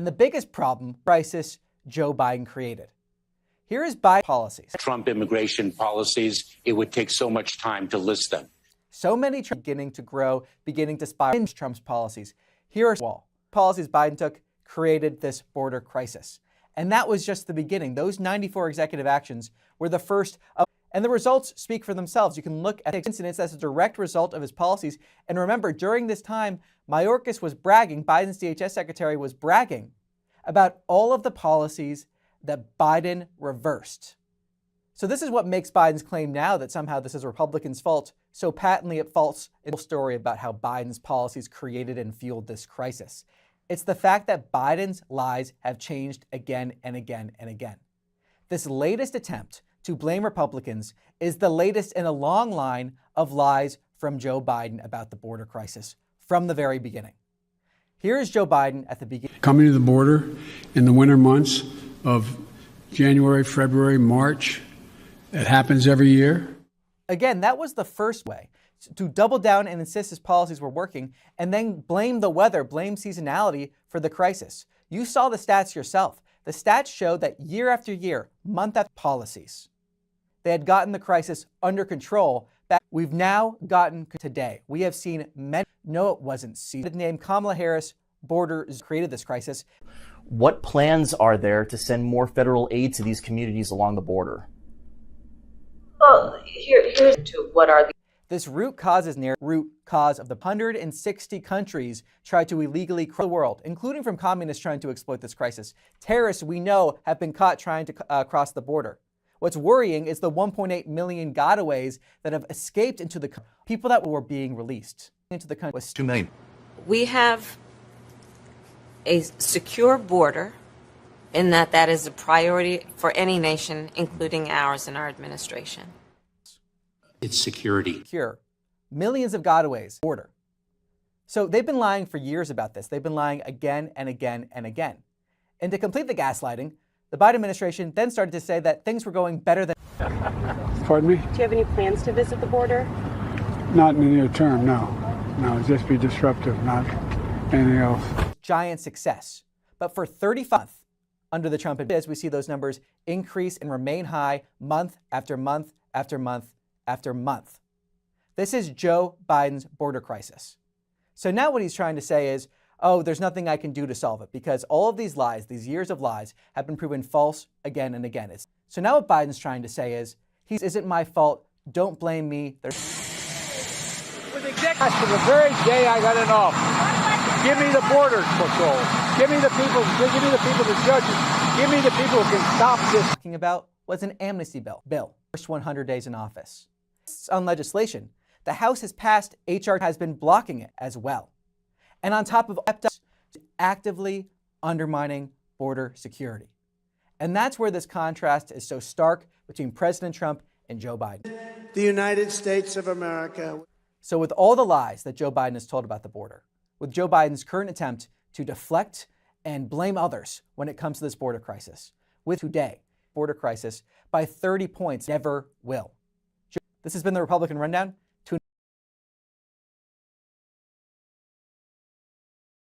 the biggest problem, crisis Joe Biden created. Here is Biden's policies. Trump immigration policies, it would take so much time to list them. So many beginning to grow, beginning to spiral. Trump's policies. Here are policies Biden took, created this border crisis. And that was just the beginning. Those 94 executive actions were the first of, and the results speak for themselves. You can look at the incidents as a direct result of his policies. And remember, during this time, Mayorkas was bragging, Biden's DHS secretary was bragging about all of the policies that Biden reversed. So this is what makes Biden's claim now that somehow this is Republicans' fault so patently at fault in the story about how Biden's policies created and fueled this crisis. It's the fact that Biden's lies have changed again and again and again. This latest attempt to blame Republicans is the latest in a long line of lies from Joe Biden about the border crisis from the very beginning. Here is Joe Biden at the beginning. Coming to the border in the winter months of January, February, March. It happens every year. Again, that was the first way to double down and insist his policies were working and then blame the weather, blame seasonality for the crisis. You saw the stats yourself. The stats showed that year after year, month after policies, they had gotten the crisis under control. That we've now gotten today. We have seen many. No, it wasn't. The name Kamala Harris borders created this crisis. What plans are there to send more federal aid to these communities along the border? Well, here's to what are the This root cause of the 160 countries tried to illegally cross the world, including from communists trying to exploit this crisis. Terrorists we know have been caught trying to cross the border. What's worrying is the 1.8 million gotaways that have escaped into the people that were being released into the country. Was 2 million. We have a secure border in that is a priority for any nation, including ours and our administration. It's security. Secure. Millions of gotaways, border. So they've been lying for years about this. They've been lying again and again and again. And to complete the gaslighting, the Biden administration then started to say that things were going better than. Pardon me? Do you have any plans to visit the border? Not in the near term, no. No, just be disruptive, not anything else. Giant success. But for 35 under the Trump administration, we see those numbers increase and remain high month after month after month after month. This is Joe Biden's border crisis. So now what he's trying to say is, oh, there's nothing I can do to solve it because all of these lies, these years of lies, have been proven false again and again. So now what Biden's trying to say is, isn't my fault, don't blame me. To the very day I got in office, give me the border patrol, give me the people, the judges, give me the people who can stop this. Talking about was an amnesty bill, first 100 days in office. On legislation, the House has passed, HR has been blocking it as well. And on top of actively undermining border security. And that's where this contrast is so stark between President Trump and Joe Biden. The United States of America. So with all the lies that Joe Biden has told about the border, with Joe Biden's current attempt to deflect and blame others when it comes to this border crisis, with today, border crisis by 30 points, never will. This has been the Republican Rundown.